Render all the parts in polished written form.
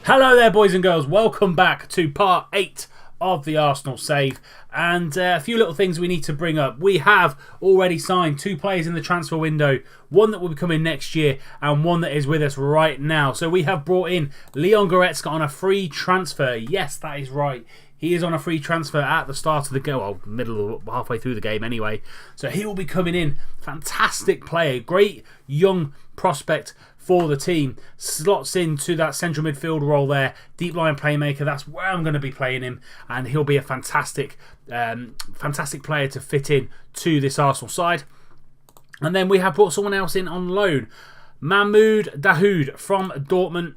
Hello there, boys and girls. Welcome back to part 8 of the Arsenal save. And a few little things we need to bring up. We have already signed 2 players in the transfer window. One that will be coming next year and one that is with us right now. So we have brought in Leon Goretzka on a free transfer. Yes, that is right. He is on a free transfer at the start of the game, well, halfway through the game anyway. So he will be coming in. Fantastic player, great young prospect for the team. Slots into that central midfield role there. Deep line playmaker, that's where I'm going to be playing him. And he'll be a fantastic player to fit in to this Arsenal side. And then we have brought someone else in on loan. Mahmoud Dahoud from Dortmund.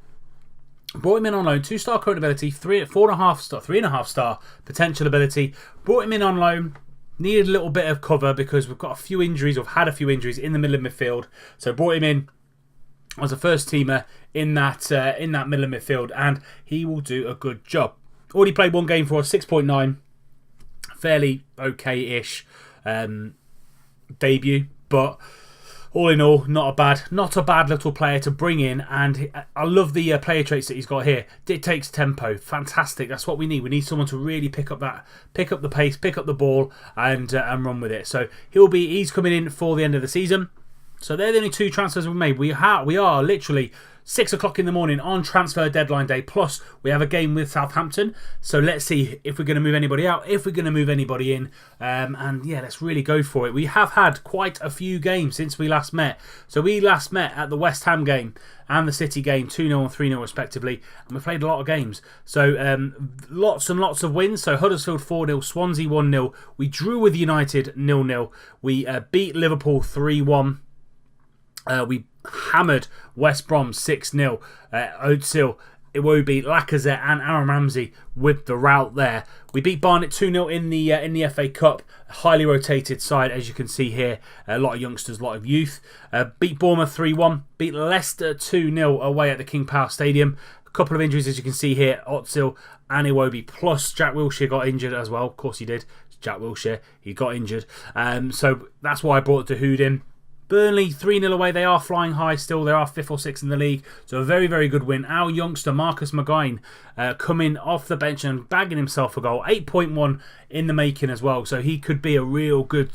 Brought him in on loan, 2-star current ability, 3.5 star potential ability. Brought him in on loan. Needed a little bit of cover because we've got a few injuries, we've had a few injuries in the middle of midfield. So brought him in as a first teamer in that middle of midfield, and he will do a good job. Already played one game for us, 6.9, fairly okay-ish debut, but all in all, not a bad little player to bring in. And I love the player traits that he's got here. Dictates tempo, fantastic. That's what we need. We need someone to really pick up the pace, pick up the ball, and run with it. So he's coming in for the end of the season. So they're the only 2 transfers we've made. We are literally 6 o'clock in the morning on transfer deadline day. Plus, we have a game with Southampton. So let's see if we're going to move anybody out, if we're going to move anybody in. And yeah, let's really go for it. We have had quite a few games since we last met. So we last met at the West Ham game and the City game, 2-0 and 3-0 respectively. And we played a lot of games. So lots and lots of wins. So Huddersfield 4-0, Swansea 1-0. We drew with United 0-0. We beat Liverpool 3-1. We hammered West Brom 6-0. Özil, Iwobi, Lacazette and Aaron Ramsey with the rout there. We beat Barnet 2-0 in the FA Cup. Highly rotated side, as you can see here. A lot of youngsters, a lot of youth. Beat Bournemouth 3-1. Beat Leicester 2-0 away at the King Power Stadium. A couple of injuries, as you can see here. Özil and Iwobi. Plus, Jack Wilshere got injured as well. Of course he did. Jack Wilshere, he got injured. So that's why I brought Dahoud in. Burnley 3-0 away. They are flying high still. They are 5th or 6th in the league. So a very, very good win. Our youngster, Marcus Maguire, coming off the bench and bagging himself a goal. 8.1 in the making as well. So he could be a real good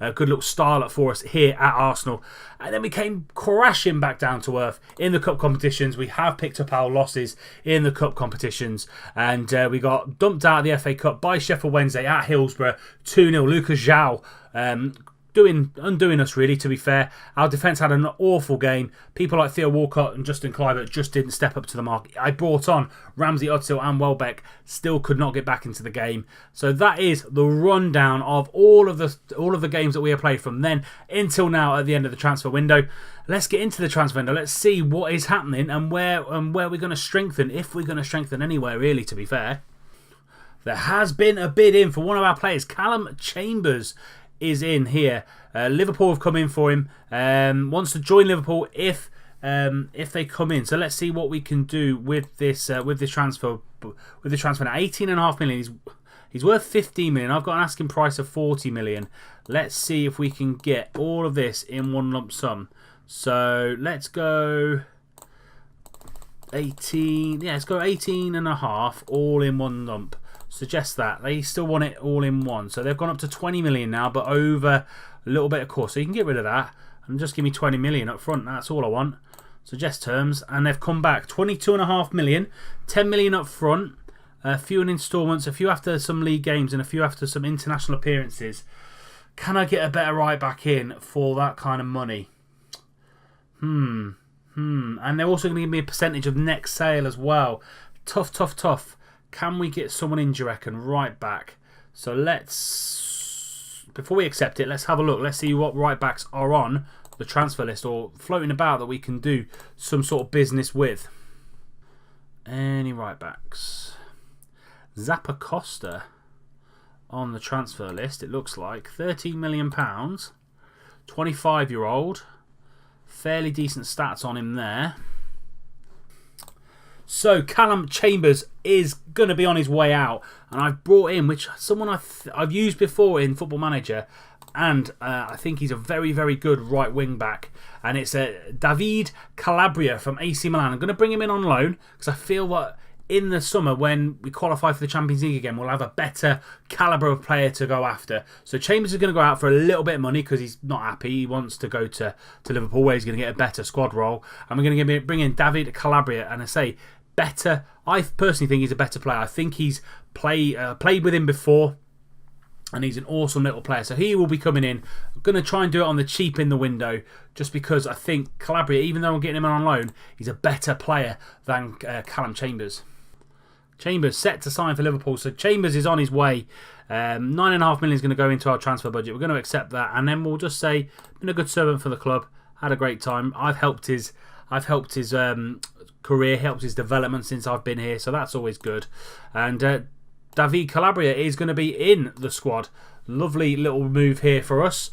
little starlet for us here at Arsenal. And then we came crashing back down to earth in the cup competitions. We have picked up our losses in the cup competitions. And we got dumped out of the FA Cup by Sheffield Wednesday at Hillsborough. 2-0. Lucas João undoing us, really, to be fair. Our defence had an awful game. People like Theo Walcott and Justin Kluivert just didn't step up to the mark. I brought on Ramsey, Özil and Welbeck, still could not get back into the game. So that is the rundown of all of the games that we have played from then until now at the end of the transfer window. Let's get into the transfer window. Let's see what is happening and where we're going to strengthen, if we're going to strengthen anywhere, really, to be fair. There has been a bid in for one of our players. Callum Chambers is in here. Liverpool have come in for him. Wants to join Liverpool if they come in. So let's see what we can do with this transfer. With the transfer now, 18.5 million. He's worth 15 million. I've got an asking price of 40 million. Let's see if we can get all of this in one lump sum. So let's go 18. Yeah, let's go 18.5 all in one lump. Suggest that. They still want it all in one. So they've gone up to 20 million now, but over a little bit of course. So you can get rid of that and just give me 20 million up front. That's all I want. Suggest terms. And they've come back. 22.5 million. 10 million up front. A few in instalments. A few after some league games and a few after some international appearances. Can I get a better right back in for that kind of money? And they're also going to give me a percentage of next sale as well. Tough. Can we get someone in, do you reckon, right back? So let's, before we accept it, let's have a look. Let's see what right backs are on the transfer list or floating about that we can do some sort of business with. Any right backs? Zappa Costa on the transfer list, it looks like. £13 million. 25-year-old. Fairly decent stats on him there. So Callum Chambers is going to be on his way out, and I've brought in someone I've used before in Football Manager, and I think he's a very, very good right wing back. And it's David Calabria from AC Milan. I'm going to bring him in on loan because I feel that in the summer, when we qualify for the Champions League again, we'll have a better calibre of player to go after. So Chambers is going to go out for a little bit of money because he's not happy. He wants to go to Liverpool where he's going to get a better squad role. And we're going to bring in David Calabria. And I say better. I personally think he's a better player. I think he's played with him before. And he's an awesome little player. So he will be coming in. I'm going to try and do it on the cheap in the window. Just because I think Calabria, even though I'm getting him on loan, he's a better player than Callum Chambers. Chambers set to sign for Liverpool. So Chambers is on his way. £9.5 million is going to go into our transfer budget. We're going to accept that. And then we'll just say, been a good servant for the club. Had a great time. I've helped his career, helped his development since I've been here. So that's always good. And David Calabria is going to be in the squad. Lovely little move here for us.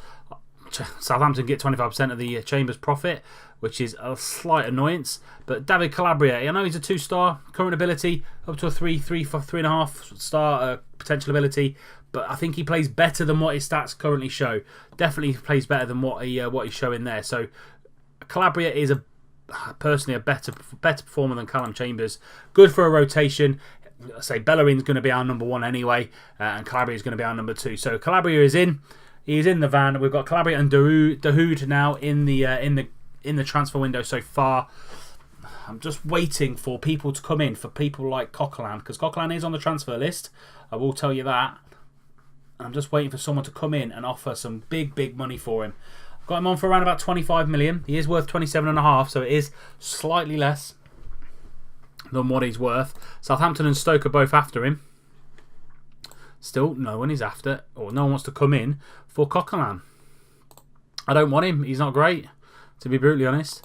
Southampton get 25% of the Chambers profit, which is a slight annoyance. But David Calabria, I know he's a 2-star, current ability up to a 3.5 star potential ability, but I think he plays better than what his stats currently show. Definitely plays better than what he's showing there. So Calabria is personally a better performer than Callum Chambers. Good for a rotation. I say Bellerin's going to be our number 1 anyway, and Calabria is going to be our number 2. So Calabria is in. He is in the van. We've got Calabria and Dahoud now in the transfer window so far. I'm just waiting for people to come in, for people like Coquelin, because Coquelin is on the transfer list. I will tell you that. I'm just waiting for someone to come in and offer some big money for him. I've got him on for around about 25 million. He is worth 27.5, so it is slightly less than what he's worth. Southampton and Stoke are both after him. Still, no one is after, or no one wants to come in for Coquelin. I don't want him. He's not great, to be brutally honest.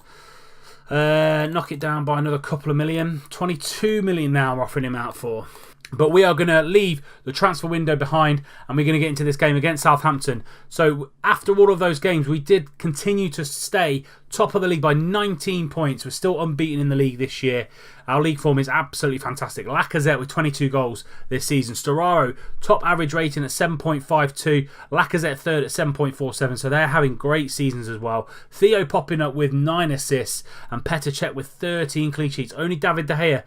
Knock it down by another couple of million. 22 million now we're offering him out for. But we are going to leave the transfer window behind and we're going to get into this game against Southampton. So after all of those games, we did continue to stay top of the league by 19 points. We're still unbeaten in the league this year. Our league form is absolutely fantastic. Lacazette with 22 goals this season. Storaro, top average rating at 7.52. Lacazette third at 7.47. So they're having great seasons as well. Theo popping up with 9 assists and Petr Cech with 13 clean sheets. Only David De Gea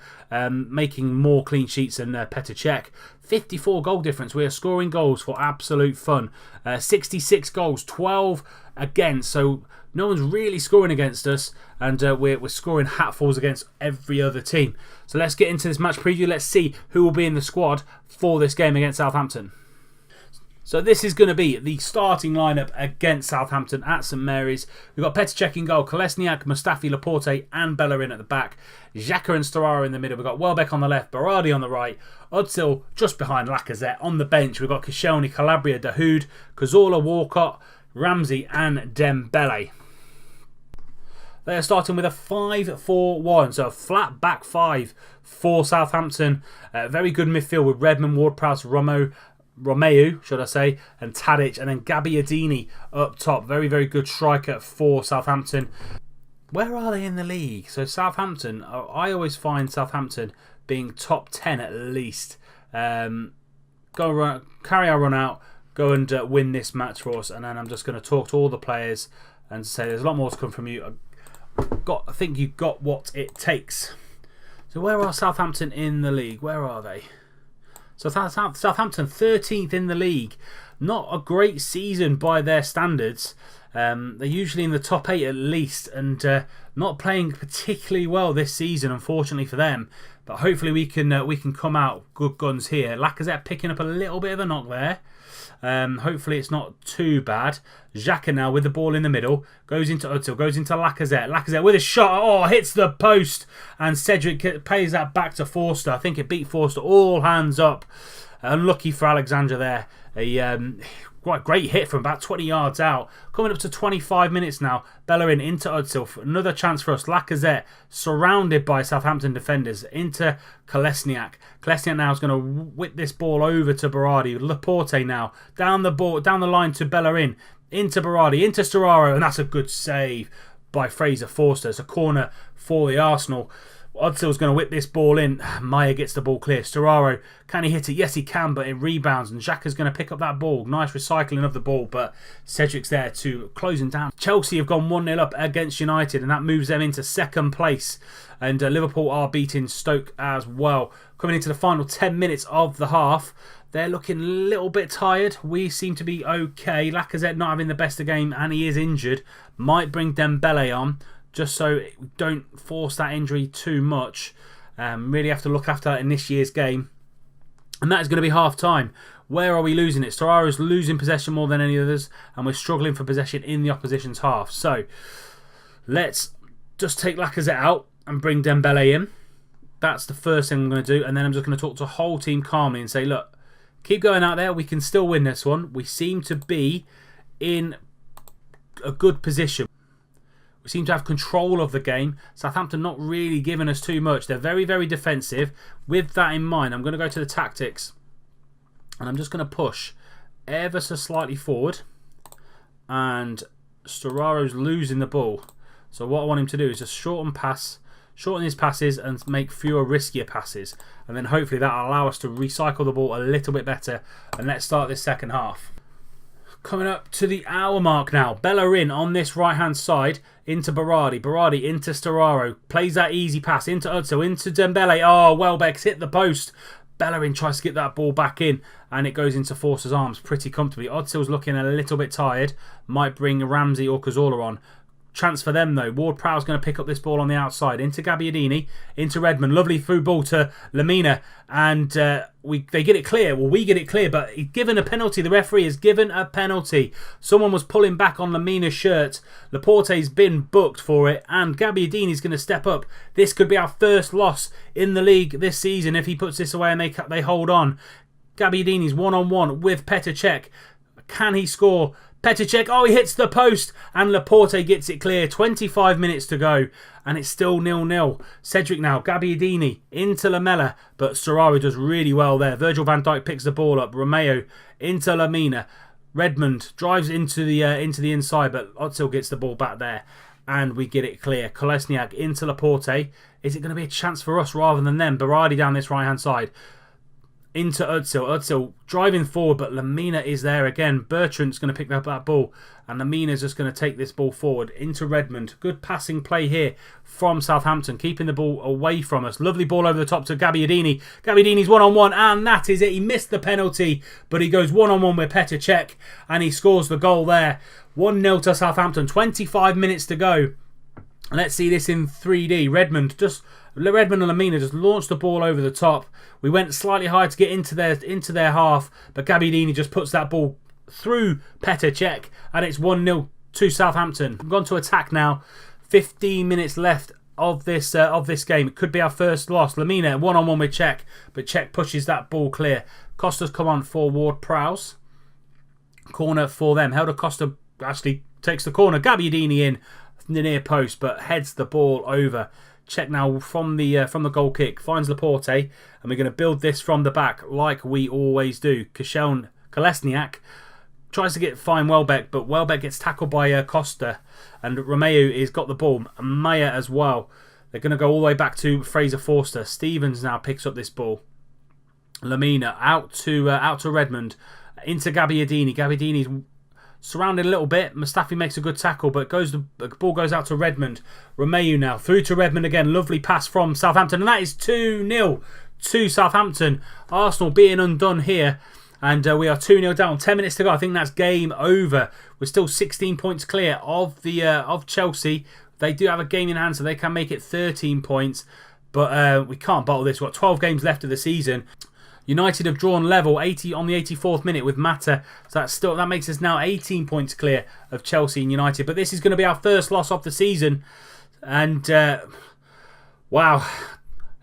making more clean sheets than Petr Cech. 54 goal difference. We are scoring goals for absolute fun. 66 goals, 12 against. So no one's really scoring against us, and we're scoring hatfuls against every other team. So let's get into this match preview. Let's see who will be in the squad for this game against Southampton. So this is going to be the starting lineup against Southampton at St Mary's. We've got Petr Cech in goal, Kolesniak, Mustafi, Laporte and Bellerin at the back. Xhaka and Storaro in the middle. We've got Welbeck on the left, Berardi on the right. Özil just behind Lacazette. On the bench, we've got Koscielny, Calabria, Dahoud, Cazorla, Walcott, Ramsey and Dembele. They are starting with a 5-4-1, so a flat back 5 for Southampton. Very good midfield with Redmond, Ward-Prowse, Romeu, should I say, and Tadic, and then Gabbiadini up top. Very, very good striker for Southampton. Where are they in the league? So Southampton, I always find Southampton being top 10 at least. Carry our run out, go and win this match for us, and then I'm just going to talk to all the players and say there's a lot more to come from you. I think you've got what it takes. So where are Southampton in the league? Where are they? So Southampton 13th in the league. Not a great season by their standards. They're usually in the top 8 at least, and not playing particularly well this season, unfortunately for them. But hopefully we can come out good guns here. Lacazette picking up a little bit of a knock there. Hopefully it's not too bad. Xhaka now with the ball in the middle. Goes into Özil, goes into Lacazette. Lacazette with a shot. Oh, hits the post. And Cedric pays that back to Forster. I think it beat Forster all hands up. Unlucky for Alexandra there. Quite great hit from about 20 yards out. Coming up to 25 minutes now. Bellerin into Özil. Another chance for us. Lacazette surrounded by Southampton defenders. Into Kolesniak. Kolesniak now is going to whip this ball over to Berardi. Laporte now. Down the line to Bellerin. Into Berardi. Into Storaro. And that's a good save by Fraser Forster. It's a corner for the Arsenal. Odsil's going to whip this ball in. Maya gets the ball clear. Storaro, can he hit it? Yes, he can, but it rebounds. And Xhaka's going to pick up that ball. Nice recycling of the ball, but Cedric's there to close him down. Chelsea have gone 1-0 up against United, and that moves them into second place. And Liverpool are beating Stoke as well. Coming into the final 10 minutes of the half, they're looking a little bit tired. We seem to be okay. Lacazette not having the best of game, and he is injured. Might bring Dembele on, just so we don't force that injury too much. Really have to look after that in this year's game. And that is going to be half time. Where are we losing it? Storaro's losing possession more than any others, and we're struggling for possession in the opposition's half. So let's just take Lacazette out and bring Dembele in. That's the first thing I'm going to do. And then I'm just going to talk to the whole team calmly and say, look, keep going out there. We can still win this one. We seem to be in a good position. We seem to have control of the game. Southampton not really giving us too much. They're very, very defensive. With that in mind, I'm going to go to the tactics. And I'm just going to push ever so slightly forward. And Storaro's losing the ball. So what I want him to do is just shorten his passes and make fewer riskier passes. And then hopefully that will allow us to recycle the ball a little bit better. And let's start this second half. Coming up to the hour mark now. Bellerin on this right-hand side into Berardi. Berardi into Storaro. Plays that easy pass into Özil, into Dembele. Oh, Welbeck's hit the post. Bellerin tries to get that ball back in, and it goes into Forster's arms pretty comfortably. Özil's looking a little bit tired. Might bring Ramsey or Cazorla on. Chance for them though. Ward-Prowse going to pick up this ball on the outside into Gabbiadini, into Redmond. Lovely through ball to Lamina, and they get it clear. Well, we get it clear, but he's given a penalty. The referee has given a penalty. Someone was pulling back on Lamina's shirt. Laporte's been booked for it, and Gabbiadini's going to step up. This could be our first loss in the league this season if he puts this away and they hold on. Gabbiadini's one-on-one with Petr Cech. Can he score? Petr Cech, oh, he hits the post, and Laporte gets it clear. 25 minutes to go, and it's still 0-0. Cedric now, Gabbiadini into Lamela, but Storaro does really well there. Virgil van Dijk picks the ball up. Romeo into Lamina. Redmond drives into the inside, but Özil gets the ball back there, and we get it clear. Kolasinac into Laporte. Is it going to be a chance for us rather than them? Berardi down this right-hand side. Into Özil. Özil driving forward, but Lamina is there again. Bertrand's going to pick up that ball, and Lamina's just going to take this ball forward into Redmond. Good passing play here from Southampton, keeping the ball away from us. Lovely ball over the top to Gabbiadini. Gabbiadini's one-on-one, and that is it. He missed the penalty, but he goes one-on-one with Petr Cech, and he scores the goal there. 1-0 to Southampton. 25 minutes to go. Let's see this in 3D. Redmond and Lamina just launched the ball over the top. We went slightly high to get into their half, but Gabbiadini just puts that ball through Petr Cech, and it's 1-0 to Southampton. We've gone to attack now. 15 minutes left of this game. It could be our first loss. Lamina one-on-one with Cech, but Cech pushes that ball clear. Costa's come on for Ward-Prowse. Corner for them. Helder Costa actually takes the corner. Gabbiadini in the near post, but heads the ball over. Cech now from the goal kick, finds Laporte, and we're going to build this from the back like we always do. Kolasinac tries to find Welbeck, but Welbeck gets tackled by Costa, and Romeo has got the ball. Maya as well. They're going to go all the way back to Fraser Forster. Stevens now picks up this ball. Lamina out to Redmond, into Gabbiadini. Gabbiadini's surrounded a little bit. Mustafi makes a good tackle, but the ball goes out to Redmond. Romeo now through to Redmond again. Lovely pass from Southampton, and that is 2-0 to Southampton. Arsenal being undone here, and we are 2-0 down. 10 minutes to go. I think that's game over. We're still 16 points clear of Chelsea. They do have a game in hand, so they can make it 13 points, but we can't bottle this. We've got 12 games left of the season. United have drawn level 80 on the 84th minute with Mata, so that makes us now 18 points clear of Chelsea and United. But this is going to be our first loss of the season, and wow,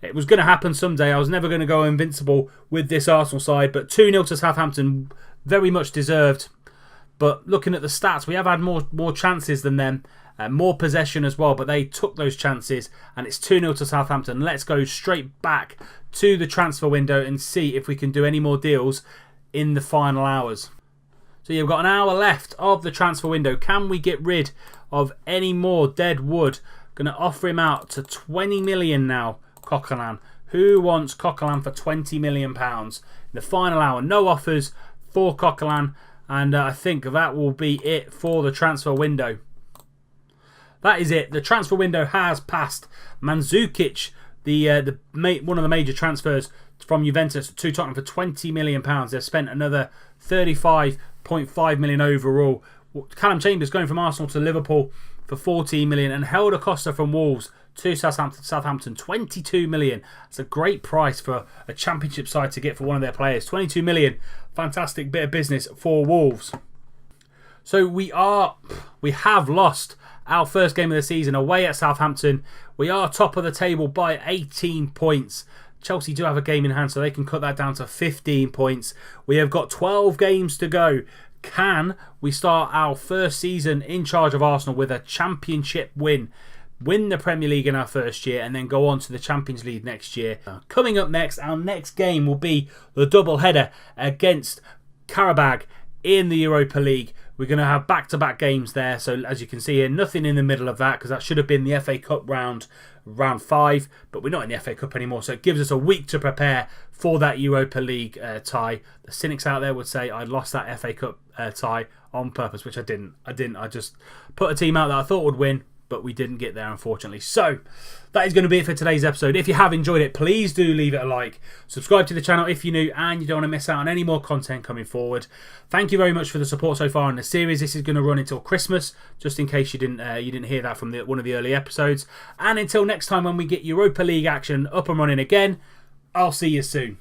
it was going to happen someday. I was never going to go invincible with this Arsenal side, but 2-0 to Southampton, very much deserved. But looking at the stats, we have had more chances than them, more possession as well, but they took those chances, and it's 2-0 to Southampton. Let's go straight back to the transfer window and see if we can do any more deals in the final hours. So you've got an hour left of the transfer window. Can we get rid of any more dead wood? Going to offer him out to 20 million now Coquelin? Who wants Coquelin for £20 million? In the final hour, no offers for Coquelin. And I think that will be it for the transfer window. That is it. The transfer window has passed. Mandzukic, one of the major transfers from Juventus to Tottenham for £20 million. They've spent another £35.5 million overall. Callum Chambers going from Arsenal to Liverpool for £14 million. And Helder Costa from Wolves to Southampton, £22 million. That's a great price for a Championship side to get for one of their players. £22 million. Fantastic bit of business for Wolves. So we have lost our first game of the season away at Southampton. We are top of the table by 18 points. Chelsea do have a game in hand, so they can cut that down to 15 points. We have got 12 games to go. Can we start our first season in charge of Arsenal with a Championship win the Premier League in our first year, and then go on to the Champions League next year? Coming up next, our next game will be the double header against Karabakh in the Europa League. We're going to have back-to-back games there. So as you can see here, nothing in the middle of that, because that should have been the FA Cup round 5. But we're not in the FA Cup anymore. So it gives us a week to prepare for that Europa League tie. The cynics out there would say I lost that FA Cup tie on purpose, which I didn't. I just put a team out that I thought would win, but we didn't get there, unfortunately. So that is going to be it for today's episode. If you have enjoyed it, please do leave it a like. Subscribe to the channel if you're new and you don't want to miss out on any more content coming forward. Thank you very much for the support so far in the series. This is going to run until Christmas, just in case you didn't hear that from one of the early episodes. And until next time when we get Europa League action up and running again, I'll see you soon.